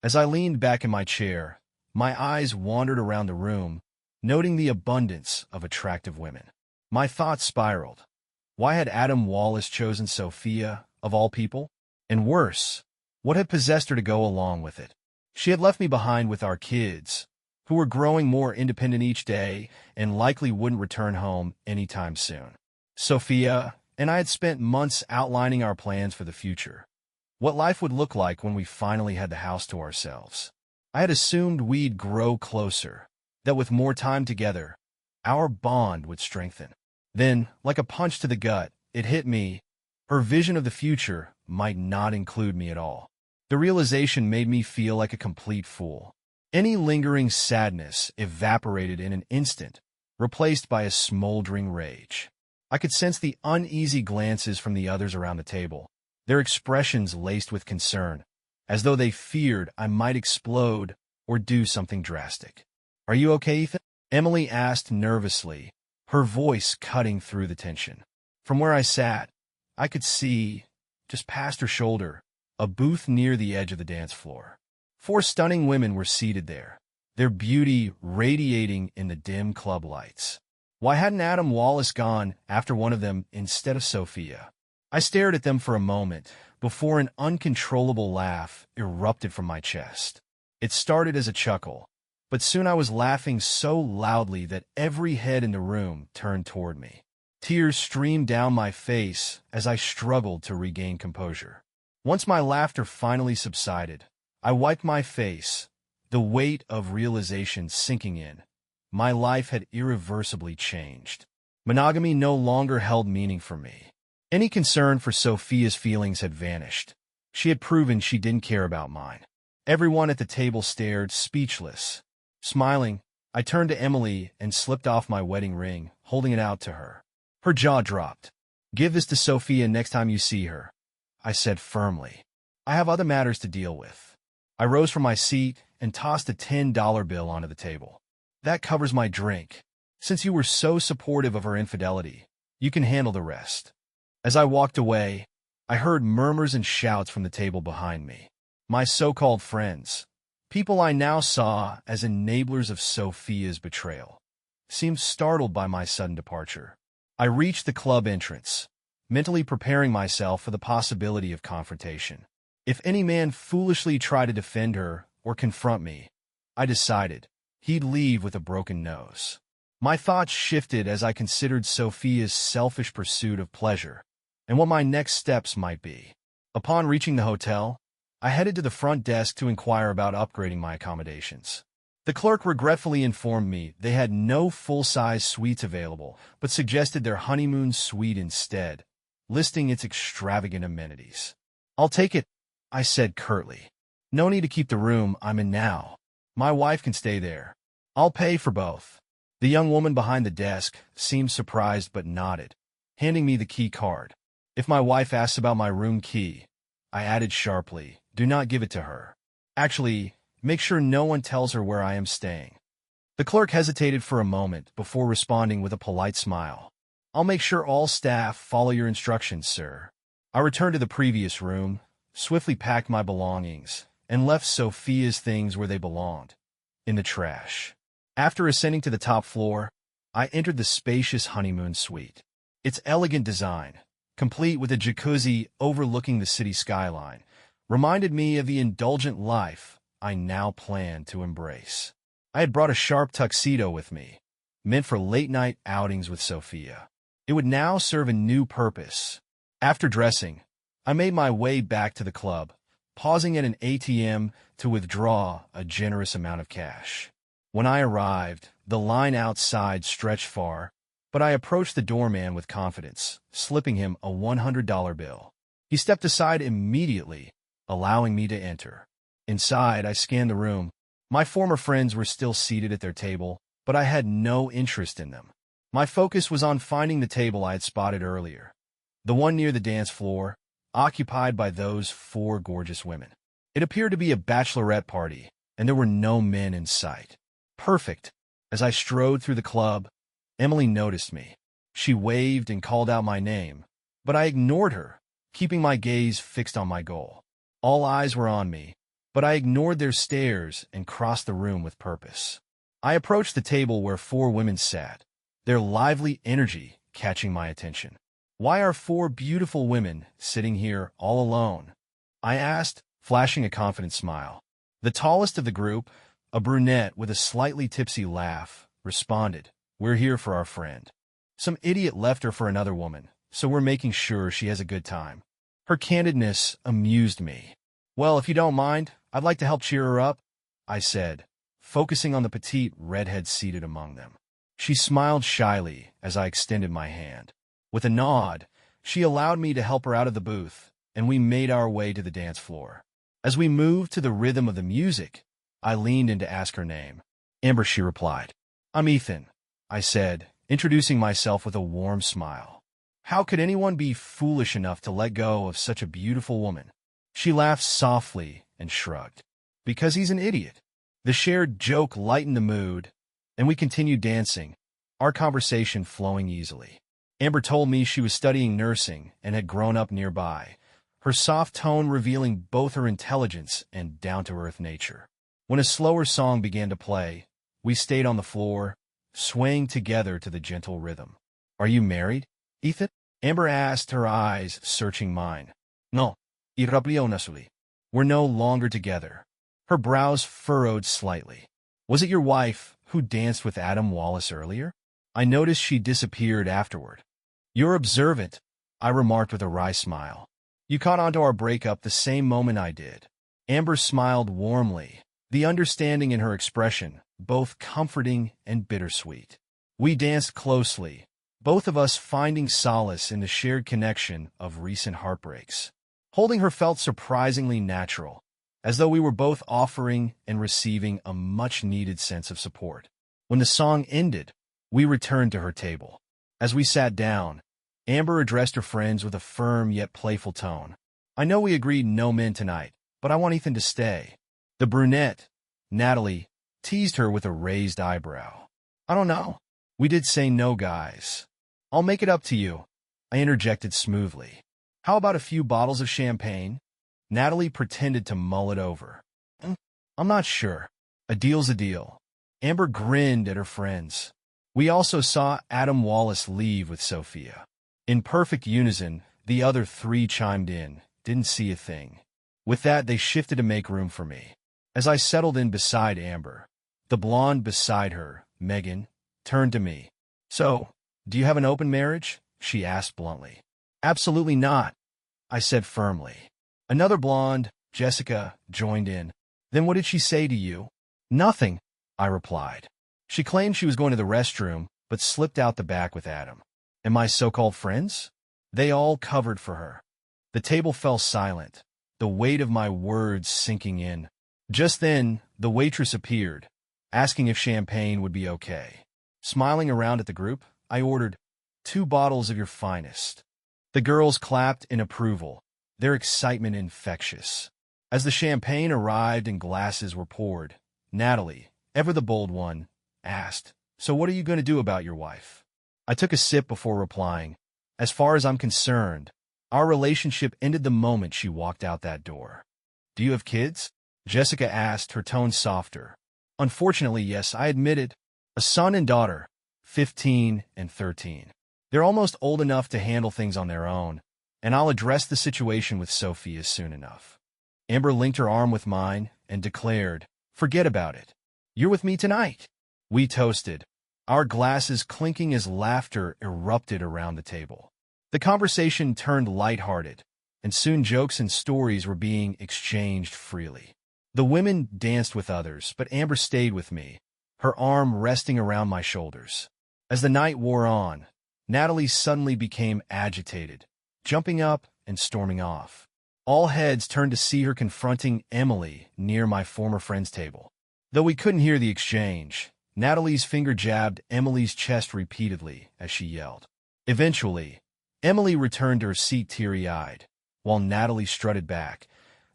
As I leaned back in my chair, my eyes wandered around the room, noting the abundance of attractive women. My thoughts spiraled. Why had Adam Wallace chosen Sophia, of all people? And worse, what had possessed her to go along with it? She had left me behind with our kids, who were growing more independent each day and likely wouldn't return home anytime soon. Sophia and I had spent months outlining our plans for the future, what life would look like when we finally had the house to ourselves. I had assumed we'd grow closer, that with more time together, our bond would strengthen. Then, like a punch to the gut, it hit me. Her vision of the future might not include me at all. The realization made me feel like a complete fool. Any lingering sadness evaporated in an instant, replaced by a smoldering rage. I could sense the uneasy glances from the others around the table, their expressions laced with concern, as though they feared I might explode or do something drastic. "Are you okay, Ethan?" Emily asked nervously, her voice cutting through the tension. From where I sat, I could see, just past her shoulder, a booth near the edge of the dance floor. 4 stunning women were seated there, their beauty radiating in the dim club lights. Why hadn't Adam Wallace gone after one of them instead of Sophia? I stared at them for a moment before an uncontrollable laugh erupted from my chest. It started as a chuckle, but soon I was laughing so loudly that every head in the room turned toward me. Tears streamed down my face as I struggled to regain composure. Once my laughter finally subsided, I wiped my face, the weight of realization sinking in. My life had irreversibly changed. Monogamy no longer held meaning for me. Any concern for Sophia's feelings had vanished. She had proven she didn't care about mine. Everyone at the table stared, speechless. Smiling, I turned to Emily and slipped off my wedding ring, holding it out to her. Her jaw dropped. "Give this to Sophia next time you see her," I said firmly. "I have other matters to deal with." I rose from my seat and tossed a $10 bill onto the table. "That covers my drink. Since you were so supportive of her infidelity, you can handle the rest." As I walked away, I heard murmurs and shouts from the table behind me. My so-called friends, people I now saw as enablers of Sophia's betrayal, seemed startled by my sudden departure. I reached the club entrance, mentally preparing myself for the possibility of confrontation. If any man foolishly tried to defend her or confront me, I decided he'd leave with a broken nose. My thoughts shifted as I considered Sophia's selfish pursuit of pleasure and what my next steps might be. Upon reaching the hotel, I headed to the front desk to inquire about upgrading my accommodations. The clerk regretfully informed me they had no full-size suites available, but suggested their honeymoon suite instead, listing its extravagant amenities. "I'll take it," I said curtly. "No need to keep the room I'm in now. My wife can stay there. I'll pay for both." The young woman behind the desk seemed surprised but nodded, handing me the key card. "If my wife asks about my room key," I added sharply, "do not give it to her. Actually, make sure no one tells her where I am staying." The clerk hesitated for a moment before responding with a polite smile. "I'll make sure all staff follow your instructions, sir." I returned to the previous room, swiftly packed my belongings, and left Sophia's things where they belonged, in the trash. After ascending to the top floor, I entered the spacious honeymoon suite. Its elegant design, complete with a jacuzzi overlooking the city skyline, reminded me of the indulgent life I now planned to embrace. I had brought a sharp tuxedo with me, meant for late-night outings with Sophia. It would now serve a new purpose. After dressing, I made my way back to the club, pausing at an ATM to withdraw a generous amount of cash. When I arrived, the line outside stretched far, but I approached the doorman with confidence, slipping him a $100 bill. He stepped aside immediately, allowing me to enter. Inside, I scanned the room. My former friends were still seated at their table, but I had no interest in them. My focus was on finding the table I had spotted earlier, the one near the dance floor, occupied by those 4 gorgeous women. It appeared to be a bachelorette party, and there were no men in sight. Perfect. As I strode through the club, Emily noticed me. She waved and called out my name, but I ignored her, keeping my gaze fixed on my goal. All eyes were on me, but I ignored their stares and crossed the room with purpose. I approached the table where 4 women sat, their lively energy catching my attention. "Why are 4 beautiful women sitting here all alone?" I asked, flashing a confident smile. The tallest of the group, a brunette with a slightly tipsy laugh, responded, "We're here for our friend. Some idiot left her for another woman, so we're making sure she has a good time." Her candidness amused me. "Well, if you don't mind, I'd like to help cheer her up," I said, focusing on the petite redhead seated among them. She smiled shyly as I extended my hand. With a nod, she allowed me to help her out of the booth, and we made our way to the dance floor. As we moved to the rhythm of the music, I leaned in to ask her name. "Amber," she replied. "I'm Ethan," I said, introducing myself with a warm smile. How could anyone be foolish enough to let go of such a beautiful woman? She laughed softly and shrugged. "Because he's an idiot." The shared joke lightened the mood, and we continued dancing, our conversation flowing easily. Amber told me she was studying nursing and had grown up nearby, her soft tone revealing both her intelligence and down-to-earth nature. When a slower song began to play, we stayed on the floor, swaying together to the gentle rhythm. "Are you married, Ethan?" Amber asked, her eyes searching mine. "No, irreplaceably. We're no longer together." Her brows furrowed slightly. "Was it your wife who danced with Adam Wallace earlier?" I noticed she disappeared afterward. "You're observant," I remarked with a wry smile. "You caught on to our breakup the same moment I did." Amber smiled warmly, the understanding in her expression both comforting and bittersweet. We danced closely, both of us finding solace in the shared connection of recent heartbreaks. Holding her felt surprisingly natural, as though we were both offering and receiving a much-needed sense of support. When the song ended, we returned to her table. As we sat down, Amber addressed her friends with a firm yet playful tone. "I know we agreed no men tonight, but I want Ethan to stay." The brunette, Natalie, teased her with a raised eyebrow. "I don't know. We did say no, guys." "I'll make it up to you," I interjected smoothly. "How about a few bottles of champagne?" Natalie pretended to mull it over. "I'm not sure. A deal's a deal." Amber grinned at her friends. We also saw Adam Wallace leave with Sophia. In perfect unison, the other 3 chimed in, "Didn't see a thing." With that, they shifted to make room for me. As I settled in beside Amber, the blonde beside her, Megan, turned to me. "So, do you have an open marriage?" she asked bluntly. "Absolutely not," I said firmly. Another blonde, Jessica, joined in. "Then what did she say to you?" "Nothing," I replied. "She claimed she was going to the restroom, but slipped out the back with Adam." "And my so-called friends?" They all covered for her. The table fell silent, the weight of my words sinking in. Just then, the waitress appeared, asking if champagne would be okay. Smiling around at the group, I ordered 2 bottles of your finest. The girls clapped in approval, their excitement infectious. As the champagne arrived and glasses were poured, Natalie, ever the bold one, asked, "So what are you going to do about your wife?" I took a sip before replying, "As far as I'm concerned, our relationship ended the moment she walked out that door." "Do you have kids?" Jessica asked, her tone softer. "Unfortunately, yes," I admitted. "A son and daughter, 15 and 13. They're almost old enough to handle things on their own, and I'll address the situation with Sophia soon enough." Amber linked her arm with mine and declared, "Forget about it. You're with me tonight." We toasted, our glasses clinking as laughter erupted around the table. The conversation turned lighthearted, and soon jokes and stories were being exchanged freely. The women danced with others, but Amber stayed with me, her arm resting around my shoulders. As the night wore on, Natalie suddenly became agitated, jumping up and storming off. All heads turned to see her confronting Emily near my former friend's table. Though we couldn't hear the exchange, Natalie's finger jabbed Emily's chest repeatedly as she yelled. Eventually, Emily returned to her seat teary-eyed, while Natalie strutted back,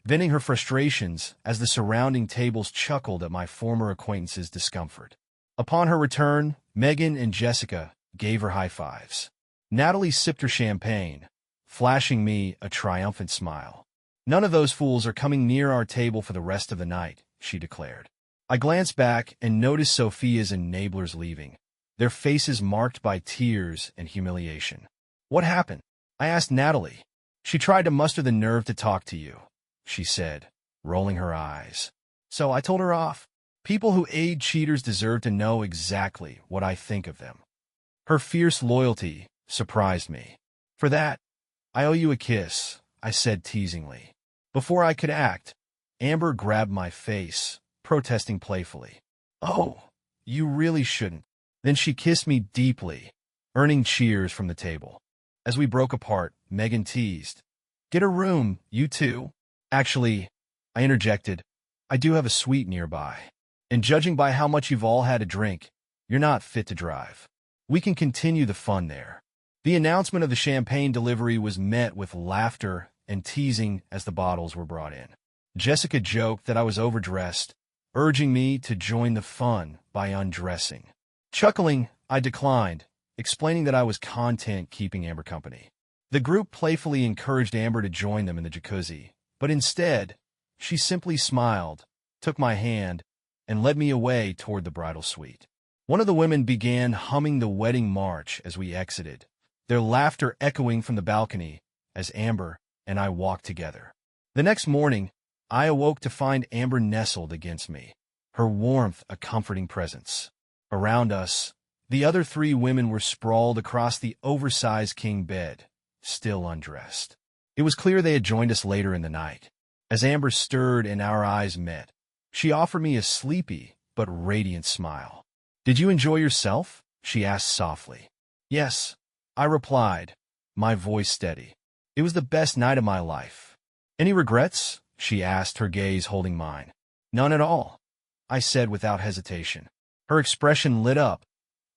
venting her frustrations as the surrounding tables chuckled at my former acquaintance's discomfort. Upon her return, Megan and Jessica gave her high fives. Natalie sipped her champagne, flashing me a triumphant smile. None of those fools are coming near our table for the rest of the night, she declared. I glanced back and noticed Sophia's enablers leaving, their faces marked by tears and humiliation. What happened? I asked Natalie. She tried to muster the nerve to talk to you, she said, rolling her eyes. So I told her off. People who aid cheaters deserve to know exactly what I think of them. Her fierce loyalty surprised me. For that, I owe you a kiss, I said teasingly. Before I could act, Amber grabbed my face, protesting playfully. Oh, you really shouldn't. Then she kissed me deeply, earning cheers from the table. As we broke apart, Megan teased. Get a room, you two. Actually, I interjected, I do have a suite nearby. And judging by how much you've all had to drink, you're not fit to drive. We can continue the fun there. The announcement of the champagne delivery was met with laughter and teasing as the bottles were brought in. Jessica joked that I was overdressed, urging me to join the fun by undressing. Chuckling, I declined, explaining that I was content keeping Amber company. The group playfully encouraged Amber to join them in the jacuzzi, but instead, she simply smiled, took my hand, and led me away toward the bridal suite. One of the women began humming the wedding march as we exited, their laughter echoing from the balcony as Amber and I walked together. The next morning, I awoke to find Amber nestled against me, her warmth a comforting presence. Around us, the other three women were sprawled across the oversized king bed, still undressed. It was clear they had joined us later in the night. As Amber stirred and our eyes met, she offered me a sleepy but radiant smile. Did you enjoy yourself? She asked softly. Yes, I replied, my voice steady. It was the best night of my life. Any regrets? She asked, her gaze holding mine. None at all, I said without hesitation. Her expression lit up,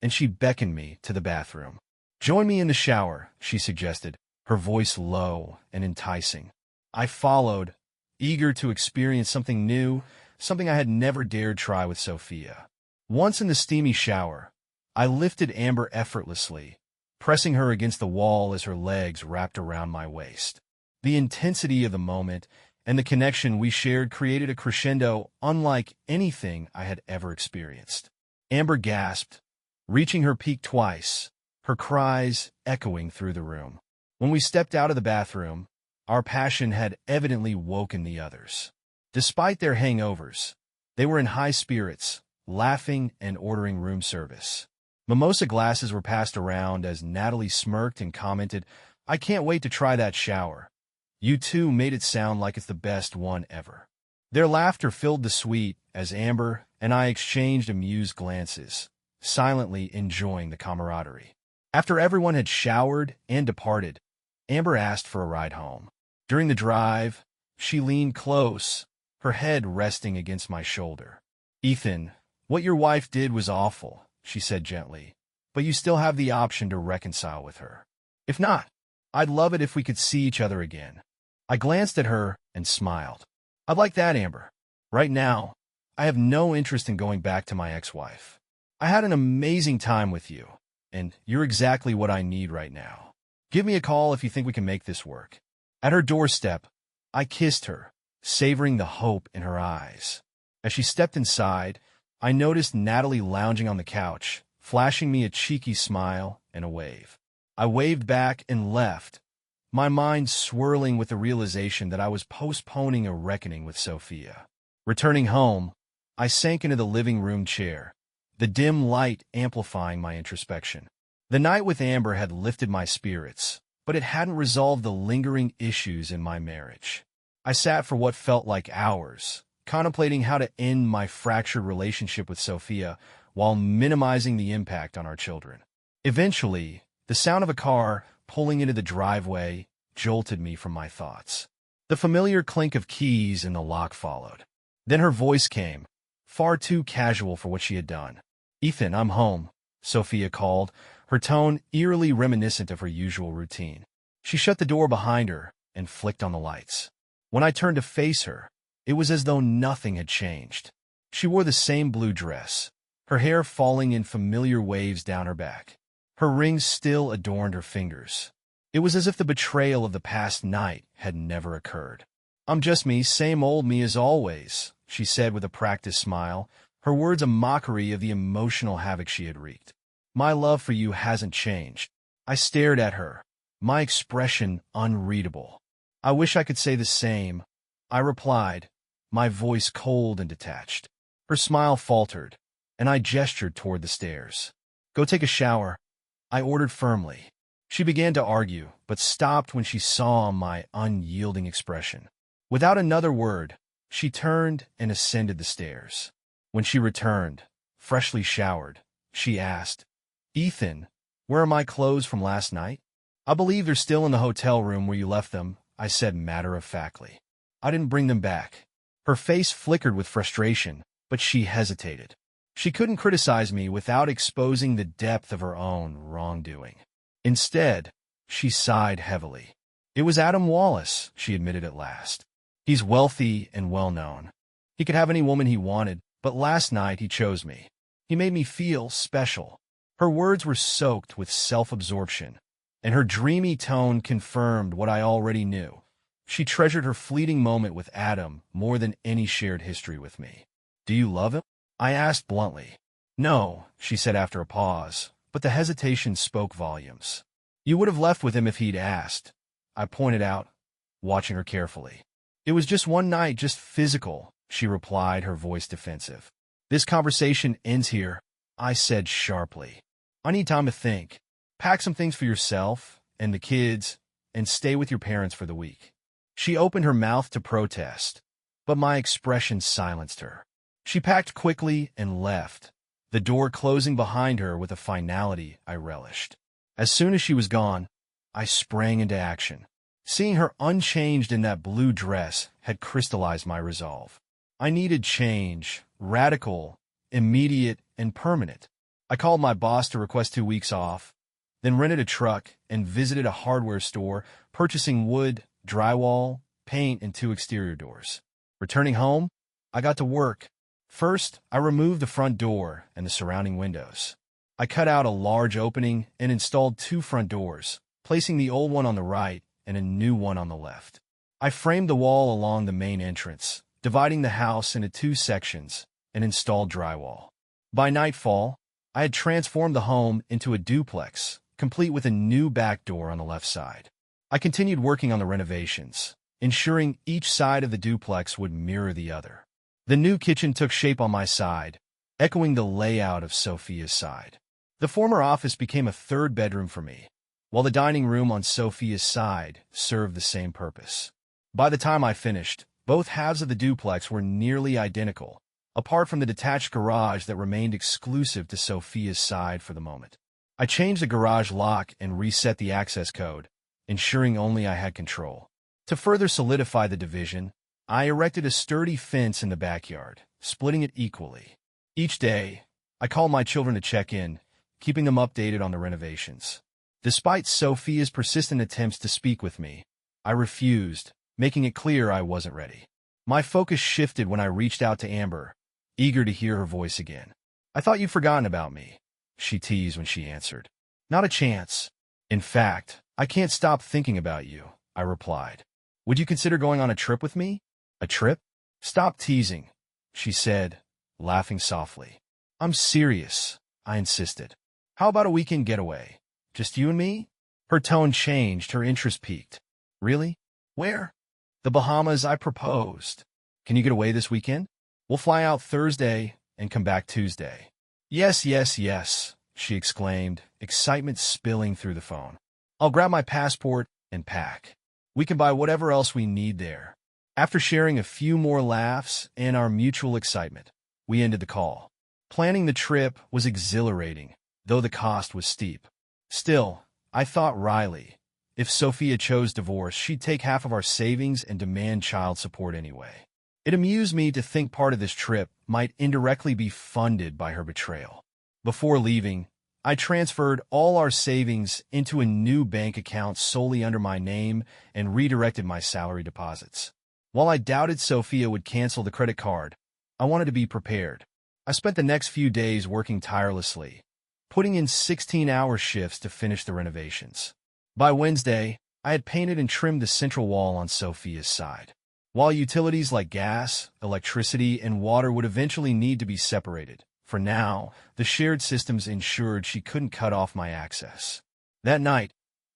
and she beckoned me to the bathroom. Join me in the shower, she suggested, her voice low and enticing. I followed, eager to experience something new, something I had never dared try with Sophia. Once in the steamy shower, I lifted Amber effortlessly, pressing her against the wall as her legs wrapped around my waist. The intensity of the moment and the connection we shared created a crescendo unlike anything I had ever experienced. Amber gasped, reaching her peak twice, her cries echoing through the room. When we stepped out of the bathroom, our passion had evidently woken the others. Despite their hangovers, they were in high spirits, laughing and ordering room service. Mimosa glasses were passed around as Natalie smirked and commented, I can't wait to try that shower. You two made it sound like it's the best one ever. Their laughter filled the suite as Amber and I exchanged amused glances, silently enjoying the camaraderie. After everyone had showered and departed, Amber asked for a ride home. During the drive, she leaned close, her head resting against my shoulder. Ethan, what your wife did was awful, she said gently, but you still have the option to reconcile with her. If not, I'd love it if we could see each other again. I glanced at her and smiled. I'd like that, Amber. Right now, I have no interest in going back to my ex-wife. I had an amazing time with you, and you're exactly what I need right now. Give me a call if you think we can make this work. At her doorstep, I kissed her, savoring the hope in her eyes. As she stepped inside, I noticed Natalie lounging on the couch, flashing me a cheeky smile and a wave. I waved back and left, my mind swirling with the realization that I was postponing a reckoning with Sophia. Returning home, I sank into the living room chair, the dim light amplifying my introspection. The night with Amber had lifted my spirits, but it hadn't resolved the lingering issues in my marriage. I sat for what felt like hours, contemplating how to end my fractured relationship with Sophia while minimizing the impact on our children. Eventually, the sound of a car pulling into the driveway jolted me from my thoughts. The familiar clink of keys in the lock followed. Then her voice came, far too casual for what she had done. Ethan, I'm home, Sophia called, her tone eerily reminiscent of her usual routine. She shut the door behind her and flicked on the lights. When I turned to face her, it was as though nothing had changed. She wore the same blue dress, her hair falling in familiar waves down her back. Her rings still adorned her fingers. It was as if the betrayal of the past night had never occurred. I'm just me, same old me as always, she said with a practiced smile, her words a mockery of the emotional havoc she had wreaked. My love for you hasn't changed. I stared at her, my expression unreadable. I wish I could say the same, I replied, my voice cold and detached. Her smile faltered, and I gestured toward the stairs. Go take a shower, I ordered firmly. She began to argue, but stopped when she saw my unyielding expression. Without another word, she turned and ascended the stairs. When she returned, freshly showered, she asked, Ethan, where are my clothes from last night? I believe they're still in the hotel room where you left them, I said matter-of-factly. I didn't bring them back. Her face flickered with frustration, but she hesitated. She couldn't criticize me without exposing the depth of her own wrongdoing. Instead, she sighed heavily. It was Adam Wallace, she admitted at last. He's wealthy and well-known. He could have any woman he wanted, but last night he chose me. He made me feel special. Her words were soaked with self-absorption, and her dreamy tone confirmed what I already knew. She treasured her fleeting moment with Adam more than any shared history with me. Do you love him? I asked bluntly. No, she said after a pause, but the hesitation spoke volumes. You would have left with him if he'd asked, I pointed out, watching her carefully. It was just one night, just physical, she replied, her voice defensive. This conversation ends here, I said sharply. I need time to think. Pack some things for yourself and the kids, and stay with your parents for the week. She opened her mouth to protest, but my expression silenced her. She packed quickly and left, the door closing behind her with a finality I relished. As soon as she was gone, I sprang into action. Seeing her unchanged in that blue dress had crystallized my resolve. I needed change, radical, immediate, and permanent. I called my boss to request 2 weeks off, then rented a truck and visited a hardware store, purchasing wood, drywall, paint, and 2 exterior doors. Returning home, I got to work. First, I removed the front door and the surrounding windows. I cut out a large opening and installed 2 front doors, placing the old one on the right and a new one on the left. I framed the wall along the main entrance, dividing the house into 2 sections, and installed drywall. By nightfall, I had transformed the home into a duplex, complete with a new back door on the left side. I continued working on the renovations, ensuring each side of the duplex would mirror the other. The new kitchen took shape on my side, echoing the layout of Sophia's side. The former office became a 3rd bedroom for me, while the dining room on Sophia's side served the same purpose. By the time I finished, both halves of the duplex were nearly identical, apart from the detached garage that remained exclusive to Sophia's side for the moment. I changed the garage lock and reset the access code, ensuring only I had control. To further solidify the division, I erected a sturdy fence in the backyard, splitting it equally. Each day, I called my children to check in, keeping them updated on the renovations. Despite Sophia's persistent attempts to speak with me, I refused, making it clear I wasn't ready. My focus shifted when I reached out to Amber, eager to hear her voice again. I thought you'd forgotten about me, she teased when she answered. Not a chance. In fact, I can't stop thinking about you, I replied. Would you consider going on a trip with me? A trip? Stop teasing, she said, laughing softly. I'm serious, I insisted. How about a weekend getaway? Just you and me? Her tone changed, her interest peaked. Really? Where? The Bahamas, I proposed. Can you get away this weekend? We'll fly out Thursday and come back Tuesday. Yes, yes, yes, she exclaimed, excitement spilling through the phone. I'll grab my passport and pack. We can buy whatever else we need there. After sharing a few more laughs and our mutual excitement, we ended the call. Planning the trip was exhilarating, though the cost was steep. Still, I thought wryly, if Sophia chose divorce, she'd take half of our savings and demand child support anyway. It amused me to think part of this trip might indirectly be funded by her betrayal. Before leaving, I transferred all our savings into a new bank account solely under my name and redirected my salary deposits. While I doubted Sophia would cancel the credit card, I wanted to be prepared. I spent the next few days working tirelessly, putting in 16-hour shifts to finish the renovations. By Wednesday, I had painted and trimmed the central wall on Sophia's side. While utilities like gas, electricity, and water would eventually need to be separated, for now, the shared systems ensured she couldn't cut off my access. That night,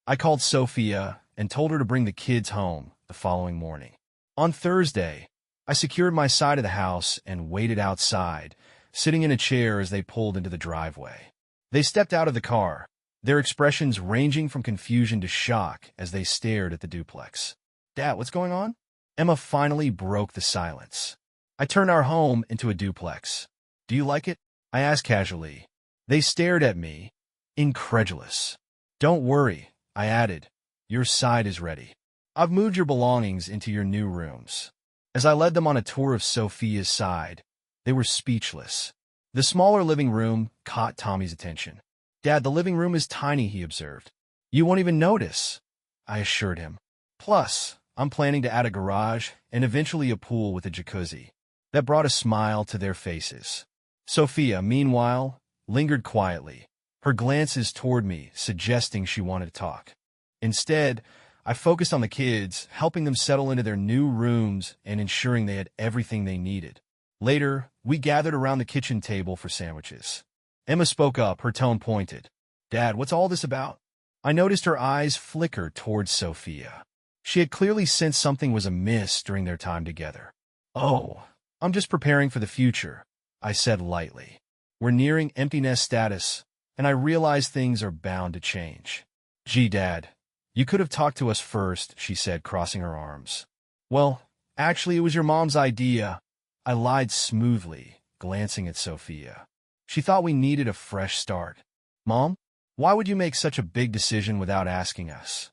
I called Sophia and told her to bring the kids home the following morning. On Thursday, I secured my side of the house and waited outside, sitting in a chair as they pulled into the driveway. They stepped out of the car, their expressions ranging from confusion to shock as they stared at the duplex. "Dad, what's going on?" Emma finally broke the silence. "I turned our home into a duplex. Do you like it?" I asked casually. They stared at me, incredulous. "Don't worry," I added. "Your side is ready. I've moved your belongings into your new rooms." As I led them on a tour of Sophia's side, they were speechless. The smaller living room caught Tommy's attention. "Dad, the living room is tiny," he observed. "You won't even notice," I assured him. "Plus, I'm planning to add a garage and eventually a pool with a jacuzzi." That brought a smile to their faces. Sophia, meanwhile, lingered quietly, her glances toward me suggesting she wanted to talk. Instead, I focused on the kids, helping them settle into their new rooms and ensuring they had everything they needed. Later, we gathered around the kitchen table for sandwiches. Emma spoke up, her tone pointed. "Dad, what's all this about?" I noticed her eyes flicker towards Sophia. She had clearly sensed something was amiss during their time together. "Oh, I'm just preparing for the future," I said lightly. "We're nearing empty nest status, and I realize things are bound to change." "Gee, Dad, you could have talked to us first," she said, crossing her arms. "Well, actually, it was your mom's idea." I lied smoothly, glancing at Sophia. "She thought we needed a fresh start." "Mom, why would you make such a big decision without asking us?"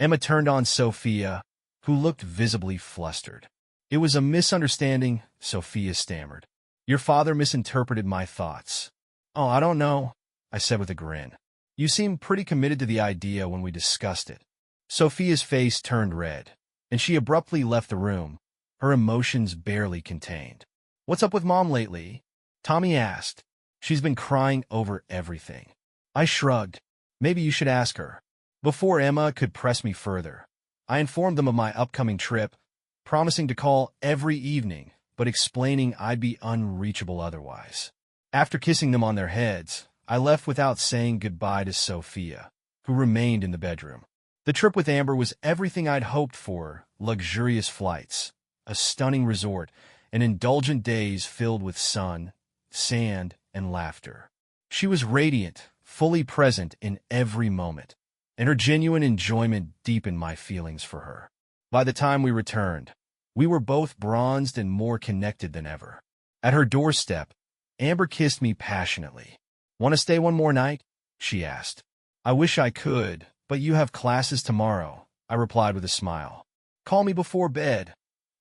Emma turned on Sophia, who looked visibly flustered. "It was a misunderstanding," Sophia stammered. "Your father misinterpreted my thoughts." "Oh, I don't know," I said with a grin. "You seemed pretty committed to the idea when we discussed it." Sophia's face turned red, and she abruptly left the room, her emotions barely contained. "What's up with Mom lately?" Tommy asked. "She's been crying over everything." I shrugged. "Maybe you should ask her." Before Emma could press me further, I informed them of my upcoming trip, promising to call every evening, but explaining I'd be unreachable otherwise. After kissing them on their heads, I left without saying goodbye to Sophia, who remained in the bedroom. The trip with Amber was everything I'd hoped for: luxurious flights, a stunning resort, and indulgent days filled with sun, sand, and laughter. She was radiant, fully present in every moment, and her genuine enjoyment deepened my feelings for her. By the time we returned, we were both bronzed and more connected than ever. At her doorstep, Amber kissed me passionately. "Want to stay one more night?" she asked. "I wish I could, but you have classes tomorrow," I replied with a smile. "Call me before bed.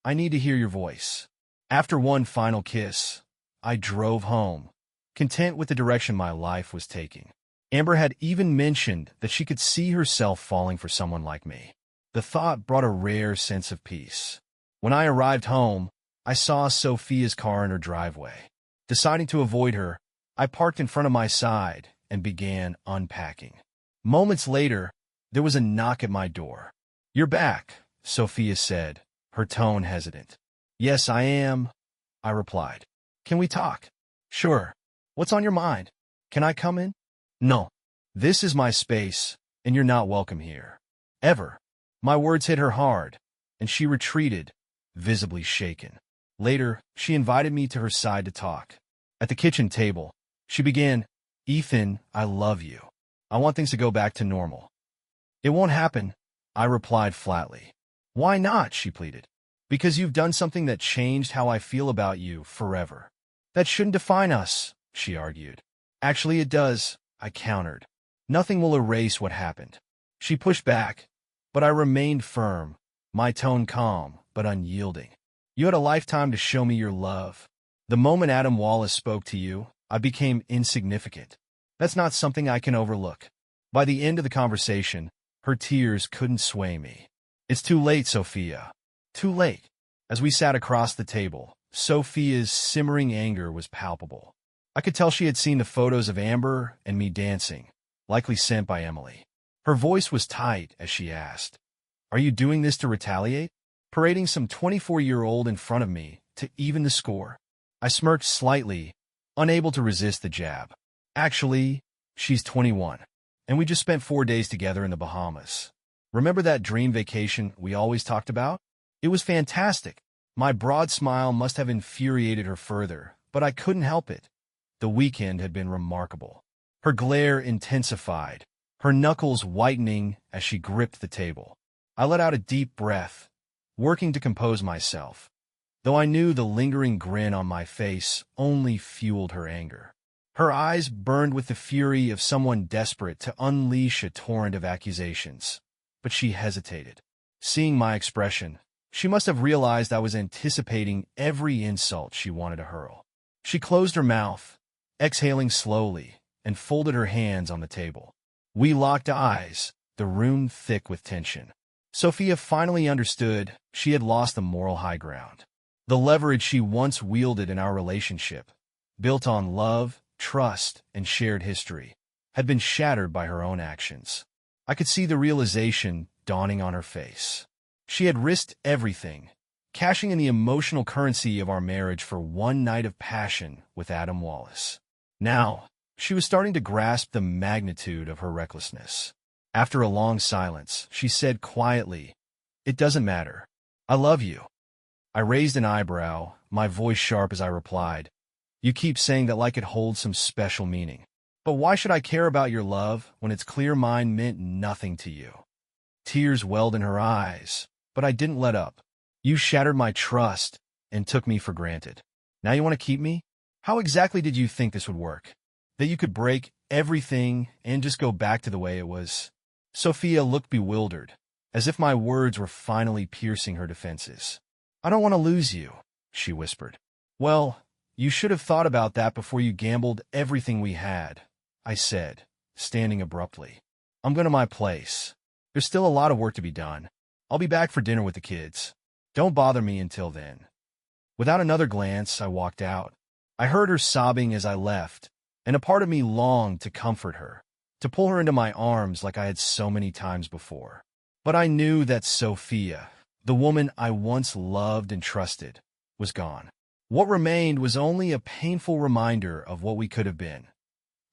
I need to hear your voice." After one final kiss, I drove home, content with the direction my life was taking. Amber had even mentioned that she could see herself falling for someone like me. The thought brought a rare sense of peace. When I arrived home, I saw Sophia's car in her driveway. Deciding to avoid her, I parked in front of my side and began unpacking. Moments later, there was a knock at my door. "You're back," Sophia said, her tone hesitant. "Yes, I am," I replied. "Can we talk?" "Sure. What's on your mind? Can I come in?" "No. This is my space, and you're not welcome here. Ever." My words hit her hard, and she retreated, visibly shaken. Later, she invited me to her side to talk. At the kitchen table, she began, "Ethan, I love you. I want things to go back to normal." "It won't happen," I replied flatly. "Why not?" she pleaded. "Because you've done something that changed how I feel about you forever." "That shouldn't define us," she argued. "Actually, it does," I countered. "Nothing will erase what happened." She pushed back, but I remained firm, my tone calm but unyielding. "You had a lifetime to show me your love. The moment Adam Wallace spoke to you, I became insignificant. That's not something I can overlook." By the end of the conversation, her tears couldn't sway me. "It's too late, Sophia. Too late." As we sat across the table, Sophia's simmering anger was palpable. I could tell she had seen the photos of Amber and me dancing, likely sent by Emily. Her voice was tight as she asked, "Are you doing this to retaliate?" parading some 24-year-old in front of me to even the score. I smirked slightly, unable to resist the jab. Actually, she's 21, and we just spent 4 days together in the Bahamas. Remember that dream vacation we always talked about? It was fantastic. My broad smile must have infuriated her further, but I couldn't help it. The weekend had been remarkable. Her glare intensified, her knuckles whitening as she gripped the table. I let out a deep breath, working to compose myself, though I knew the lingering grin on my face only fueled her anger. Her eyes burned with the fury of someone desperate to unleash a torrent of accusations, but she hesitated. Seeing my expression, she must have realized I was anticipating every insult she wanted to hurl. She closed her mouth, exhaling slowly, and folded her hands on the table. We locked eyes, the room thick with tension. Sophia finally understood she had lost the moral high ground. The leverage she once wielded in our relationship, built on love, trust, and shared history, had been shattered by her own actions. I could see the realization dawning on her face. She had risked everything, cashing in the emotional currency of our marriage for one night of passion with Adam Wallace. Now, she was starting to grasp the magnitude of her recklessness. After a long silence, she said quietly, "It doesn't matter. I love you." I raised an eyebrow, my voice sharp as I replied, "You keep saying that like it holds some special meaning. But why should I care about your love when it's clear mine meant nothing to you?" Tears welled in her eyes, but I didn't let up. "You shattered my trust and took me for granted. Now you want to keep me? How exactly did you think this would work? That you could break everything and just go back to the way it was?" Sophia looked bewildered, as if my words were finally piercing her defenses. "I don't want to lose you," she whispered. "Well, you should have thought about that before you gambled everything we had," I said, standing abruptly. "I'm going to my place. There's still a lot of work to be done. I'll be back for dinner with the kids. Don't bother me until then." Without another glance, I walked out. I heard her sobbing as I left, and a part of me longed to comfort her, to pull her into my arms like I had so many times before. But I knew that Sophia, the woman I once loved and trusted, was gone. What remained was only a painful reminder of what we could have been.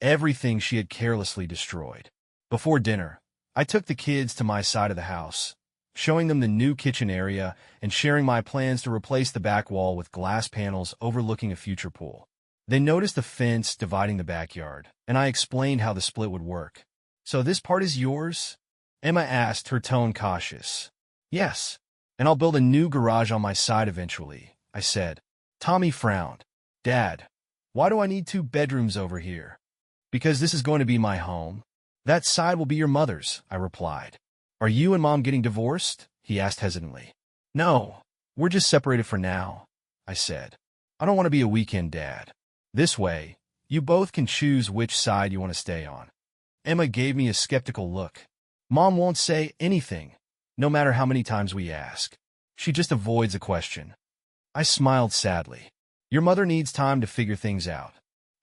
Everything she had carelessly destroyed. Before dinner, I took the kids to my side of the house, showing them the new kitchen area and sharing my plans to replace the back wall with glass panels overlooking a future pool. They noticed the fence dividing the backyard, and I explained how the split would work. "So this part is yours?" Emma asked, her tone cautious. "Yes, and I'll build a new garage on my side eventually," I said. Tommy frowned. "Dad, why do I need 2 bedrooms over here?" "Because this is going to be my home. That side will be your mother's," I replied. "Are you and Mom getting divorced?" he asked hesitantly. "No, we're just separated for now," I said. "I don't want to be a weekend dad. This way, you both can choose which side you want to stay on." Emma gave me a skeptical look. "Mom won't say anything, no matter how many times we ask. She just avoids a question." I smiled sadly. "Your mother needs time to figure things out."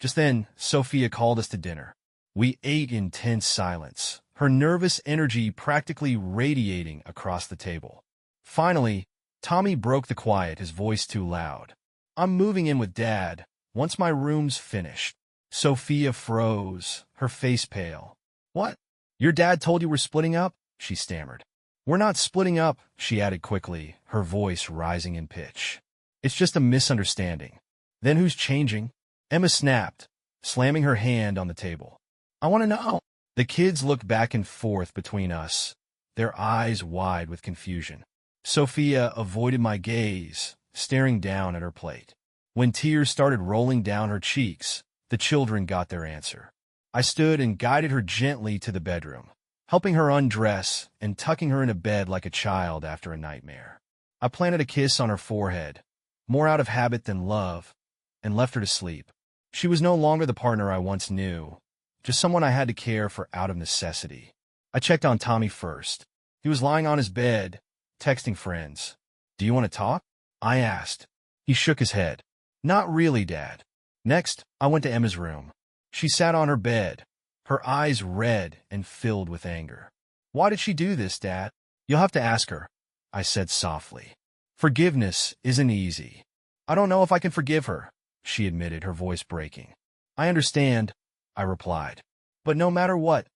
Just then, Sophia called us to dinner. We ate in tense silence, her nervous energy practically radiating across the table. Finally, Tommy broke the quiet, his voice too loud. "I'm moving in with Dad once my room's finished." Sophia froze, her face pale. "What? Your dad told you we're splitting up?" she stammered. "We're not splitting up," she added quickly, her voice rising in pitch. "It's just a misunderstanding." "Then who's changing?" Emma snapped, slamming her hand on the table. "I want to know." The kids looked back and forth between us, their eyes wide with confusion. Sophia avoided my gaze, staring down at her plate. When tears started rolling down her cheeks, the children got their answer. I stood and guided her gently to the bedroom, helping her undress and tucking her into bed like a child after a nightmare. I planted a kiss on her forehead, more out of habit than love, and left her to sleep. She was no longer the partner I once knew, just someone I had to care for out of necessity. I checked on Tommy first. He was lying on his bed, texting friends. "Do you want to talk?" I asked. He shook his head. "Not really, Dad." Next, I went to Emma's room. She sat on her bed, her eyes red and filled with anger. "Why did she do this, Dad?" "You'll have to ask her," I said softly. Forgiveness isn't easy. I don't know if I can forgive her, she admitted, her voice breaking. I understand, I replied. But no matter what,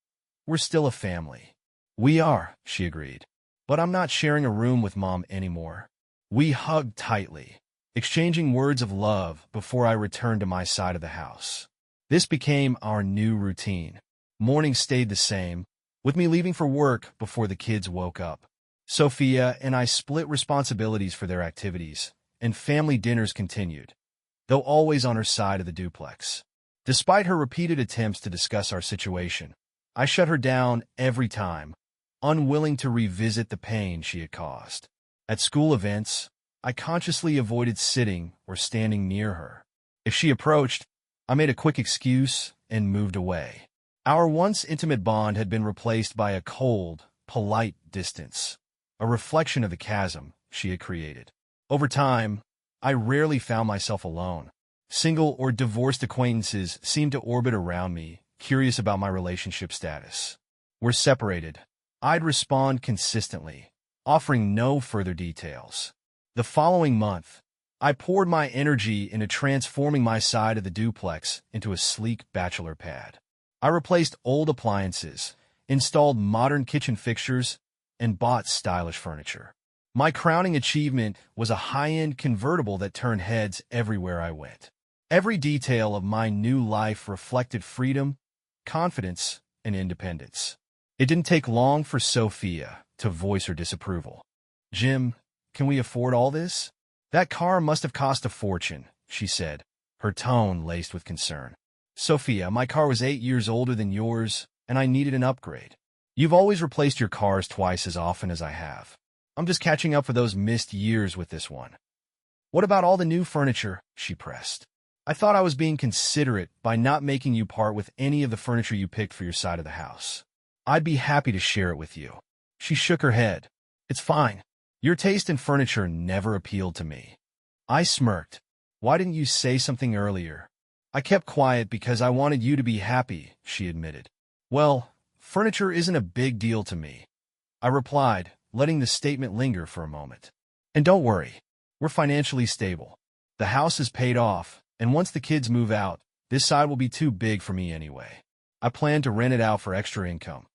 we're still a family. We are, she agreed. But I'm not sharing a room with Mom anymore. We hugged tightly, exchanging words of love before I returned to my side of the house. This became our new routine. Mornings stayed the same, with me leaving for work before the kids woke up. Sophia and I split responsibilities for their activities, and family dinners continued, though always on her side of the duplex. Despite her repeated attempts to discuss our situation, I shut her down every time, unwilling to revisit the pain she had caused. At school events, I consciously avoided sitting or standing near her. If she approached, I made a quick excuse and moved away. Our once intimate bond had been replaced by a cold, polite distance, a reflection of the chasm she had created. Over time, I rarely found myself alone. Single or divorced acquaintances seemed to orbit around me, curious about my relationship status. We're separated. I'd respond consistently, offering no further details. The following month, I poured my energy into transforming my side of the duplex into a sleek bachelor pad. I replaced old appliances, installed modern kitchen fixtures, and bought stylish furniture. My crowning achievement was a high-end convertible that turned heads everywhere I went. Every detail of my new life reflected freedom, confidence, and independence. It didn't take long for Sophia to voice her disapproval. "Jim, can we afford all this? That car must have cost a fortune," she said, her tone laced with concern. "Sophia, my car was 8 years older than yours, and I needed an upgrade. You've always replaced your cars twice as often as I have. I'm just catching up for those missed years with this one." "What about all the new furniture?" she pressed. "I thought I was being considerate by not making you part with any of the furniture you picked for your side of the house. I'd be happy to share it with you." She shook her head. "It's fine. Your taste in furniture never appealed to me." I smirked. "Why didn't you say something earlier?" "I kept quiet because I wanted you to be happy," she admitted. "Well, furniture isn't a big deal to me," I replied, letting the statement linger for a moment. "And don't worry, we're financially stable. The house is paid off, and once the kids move out, this side will be too big for me anyway. I plan to rent it out for extra income."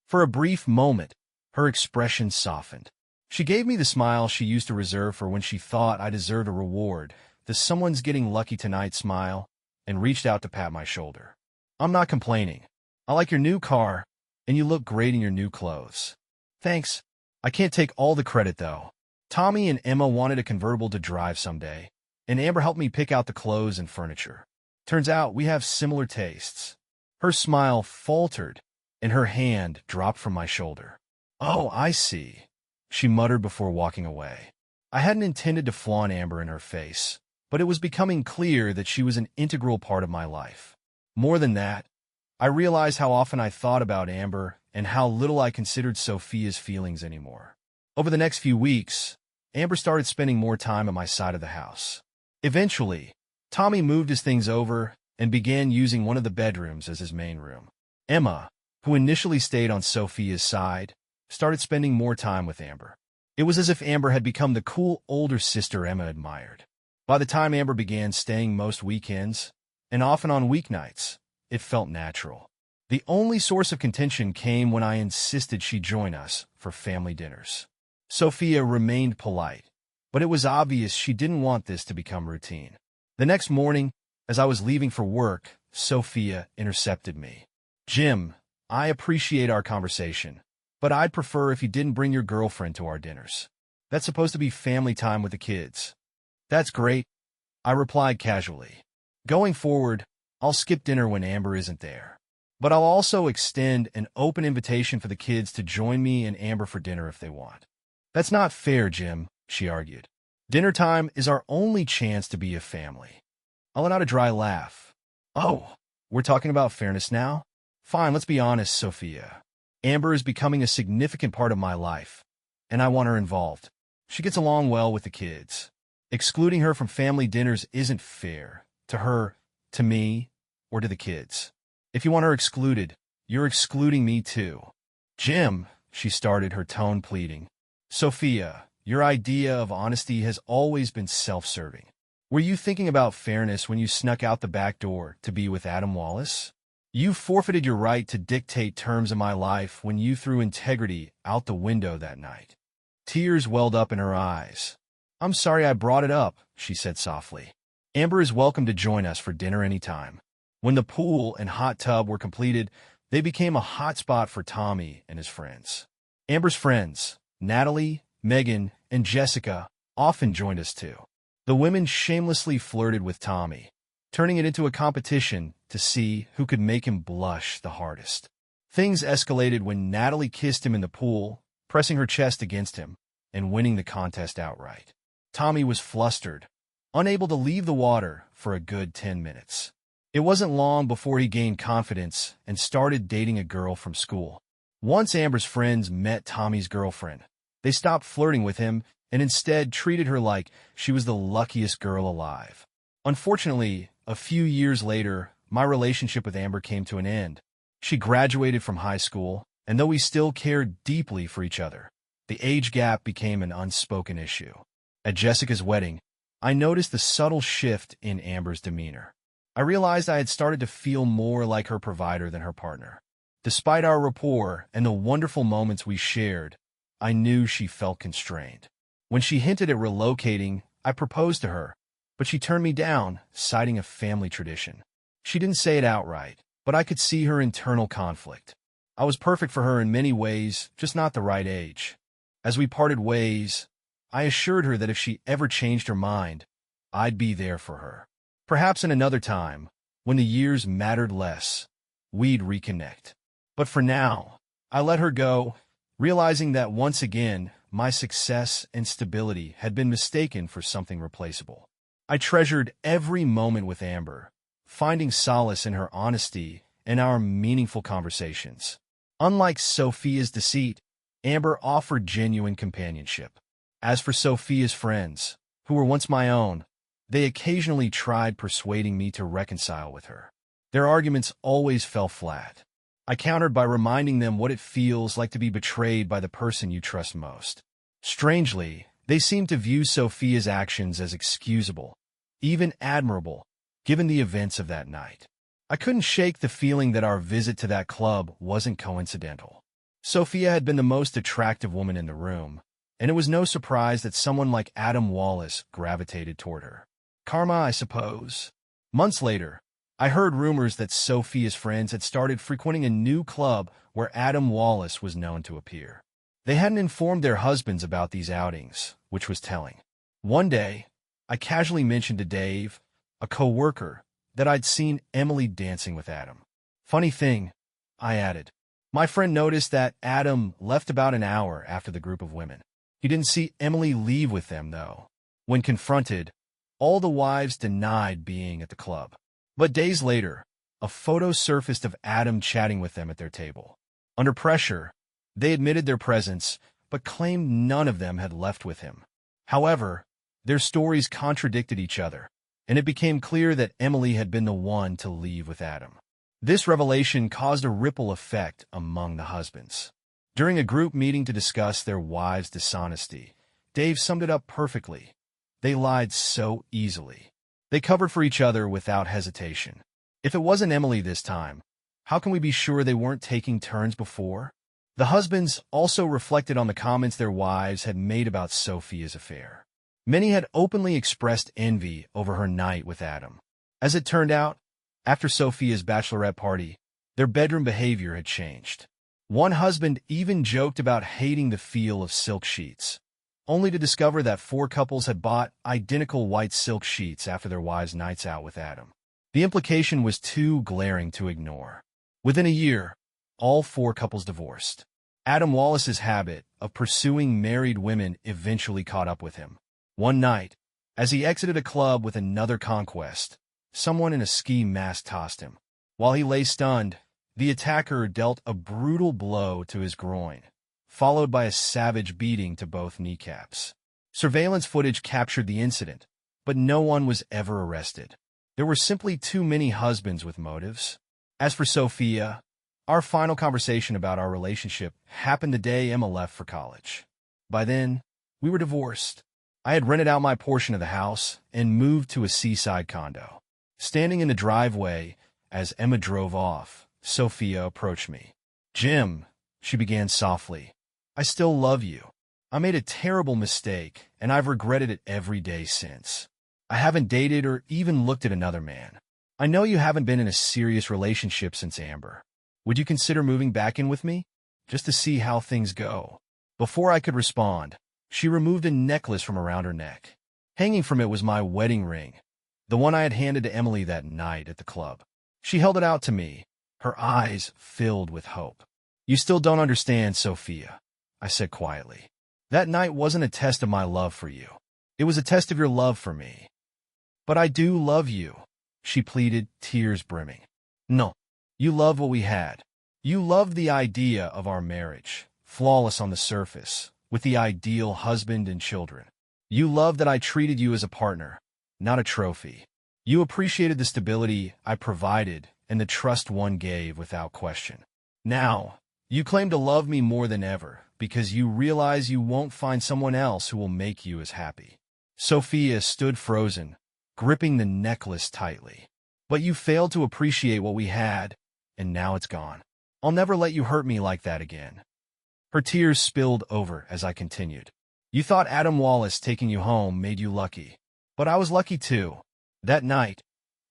For a brief moment, her expression softened. She gave me the smile she used to reserve for when she thought I deserved a reward, the "someone's getting lucky tonight" smile, and reached out to pat my shoulder. "I'm not complaining. I like your new car, and you look great in your new clothes." "Thanks. I can't take all the credit, though. Tommy and Emma wanted a convertible to drive someday, and Amber helped me pick out the clothes and furniture. Turns out we have similar tastes." Her smile faltered, and her hand dropped from my shoulder. "Oh, I see," she muttered before walking away. I hadn't intended to flaunt Amber in her face, but it was becoming clear that she was an integral part of my life. More than that, I realized how often I thought about Amber and how little I considered Sophia's feelings anymore. Over the next few weeks, Amber started spending more time at my side of the house. Eventually, Tommy moved his things over and began using one of the bedrooms as his main room. Emma, who initially stayed on Sophia's side, started spending more time with Amber. It was as if Amber had become the cool older sister Emma admired. By the time Amber began staying most weekends, and often on weeknights, it felt natural. The only source of contention came when I insisted she join us for family dinners. Sophia remained polite, but it was obvious she didn't want this to become routine. The next morning, as I was leaving for work, Sophia intercepted me. "Jim, I appreciate our conversation, but I'd prefer if you didn't bring your girlfriend to our dinners. That's supposed to be family time with the kids." "That's great," I replied casually. "Going forward, I'll skip dinner when Amber isn't there. But I'll also extend an open invitation for the kids to join me and Amber for dinner if they want." "That's not fair, Jim," she argued. "Dinner time is our only chance to be a family." I let out a dry laugh. "Oh, we're talking about fairness now? Fine, let's be honest, Sophia. Amber is becoming a significant part of my life, and I want her involved. She gets along well with the kids. Excluding her from family dinners isn't fair to her, to me, or to the kids. If you want her excluded, you're excluding me too." "Jim," she started, her tone pleading. "Sophia, your idea of honesty has always been self-serving. Were you thinking about fairness when you snuck out the back door to be with Adam Wallace? You forfeited your right to dictate terms of my life when you threw integrity out the window that night. Tears welled up in her eyes. I'm sorry I brought it up, she said softly. Amber is welcome to join us for dinner anytime. When the pool and hot tub were completed, they became a hot spot for Tommy and his friends. Amber's friends, Natalie, Megan, and Jessica, often joined us too. The women shamelessly flirted with Tommy, turning it into a competition to see who could make him blush the hardest. Things escalated when Natalie kissed him in the pool, pressing her chest against him and winning the contest outright. Tommy was flustered, unable to leave the water for a good 10 minutes. It wasn't long before he gained confidence and started dating a girl from school. Once Amber's friends met Tommy's girlfriend, they stopped flirting with him and instead treated her like she was the luckiest girl alive. Unfortunately, a few years later, my relationship with Amber came to an end. She graduated from high school, and though we still cared deeply for each other, the age gap became an unspoken issue. At Jessica's wedding, I noticed the subtle shift in Amber's demeanor. I realized I had started to feel more like her provider than her partner. Despite our rapport and the wonderful moments we shared, I knew she felt constrained. When she hinted at relocating, I proposed to her, but she turned me down, citing a family tradition. She didn't say it outright, but I could see her internal conflict. I was perfect for her in many ways, just not the right age. As we parted ways, I assured her that if she ever changed her mind, I'd be there for her. Perhaps in another time, when the years mattered less, we'd reconnect. But for now, I let her go, realizing that once again, my success and stability had been mistaken for something replaceable. I treasured every moment with Amber, finding solace in her honesty and our meaningful conversations. Unlike Sophia's deceit, Amber offered genuine companionship. As for Sophia's friends, who were once my own, they occasionally tried persuading me to reconcile with her. Their arguments always fell flat. I countered by reminding them what it feels like to be betrayed by the person you trust most. Strangely, they seemed to view Sophia's actions as excusable, even admirable, given the events of that night. I couldn't shake the feeling that our visit to that club wasn't coincidental. Sophia had been the most attractive woman in the room, and it was no surprise that someone like Adam Wallace gravitated toward her. Karma, I suppose. Months later, I heard rumors that Sophia's friends had started frequenting a new club where Adam Wallace was known to appear. They hadn't informed their husbands about these outings, which was telling. One day, I casually mentioned to Dave, a co-worker, that I'd seen Emily dancing with Adam. Funny thing, I added. My friend noticed that Adam left about an hour after the group of women. He didn't see Emily leave with them, though. When confronted, all the wives denied being at the club. But days later, a photo surfaced of Adam chatting with them at their table. Under pressure, they admitted their presence, but claimed none of them had left with him. However, their stories contradicted each other, and it became clear that Emily had been the one to leave with Adam. This revelation caused a ripple effect among the husbands. During a group meeting to discuss their wives' dishonesty, Dave summed it up perfectly. They lied so easily. They covered for each other without hesitation. If it wasn't Emily this time, how can we be sure they weren't taking turns before? The husbands also reflected on the comments their wives had made about Sophia's affair. Many had openly expressed envy over her night with Adam. As it turned out, after Sophia's bachelorette party, their bedroom behavior had changed. One husband even joked about hating the feel of silk sheets, only to discover that 4 couples had bought identical white silk sheets after their wives' nights out with Adam. The implication was too glaring to ignore. Within a year, all 4 couples divorced. Adam Wallace's habit of pursuing married women eventually caught up with him. One night, as he exited a club with another conquest, someone in a ski mask tossed him. While he lay stunned, the attacker dealt a brutal blow to his groin, followed by a savage beating to both kneecaps. Surveillance footage captured the incident, but no one was ever arrested. There were simply too many husbands with motives. As for Sophia, our final conversation about our relationship happened the day Emma left for college. By then, We were divorced. I had rented out my portion of the house and moved to a seaside condo. Standing in the driveway as Emma drove off, Sophia approached me. "Jim," she began softly, "I still love you. I made a terrible mistake, and I've regretted it every day since. I haven't dated or even looked at another man. I know you haven't been in a serious relationship since Amber. Would you consider moving back in with me? Just to see how things go?" Before I could respond, she removed a necklace from around her neck. Hanging from it was my wedding ring, the one I had handed to Emily that night at the club. She held it out to me, her eyes filled with hope. "You still don't understand, Sophia," I said quietly. "That night wasn't a test of my love for you. It was a test of your love for me." "But I do love you," she pleaded, tears brimming. "No, you loved what we had. You loved the idea of our marriage, flawless on the surface, with the ideal husband and children. You loved that I treated you as a partner, not a trophy. You appreciated the stability I provided and the trust one gave without question. Now, you claim to love me more than ever because you realize you won't find someone else who will make you as happy." Sophia stood frozen, gripping the necklace tightly. "But you failed to appreciate what we had, and now it's gone. I'll never let you hurt me like that again." Her tears spilled over as I continued. "You thought Adam Wallace taking you home made you lucky. But I was lucky too. That night,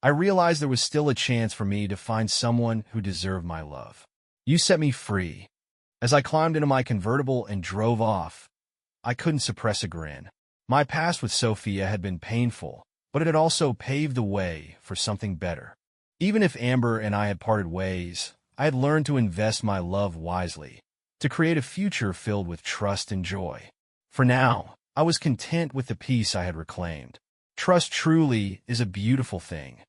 I realized there was still a chance for me to find someone who deserved my love. You set me free." As I climbed into my convertible and drove off, I couldn't suppress a grin. My past with Sophia had been painful, but it had also paved the way for something better. Even if Amber and I had parted ways, I had learned to invest my love wisely, to create a future filled with trust and joy. For now, I was content with the peace I had reclaimed. Trust truly is a beautiful thing,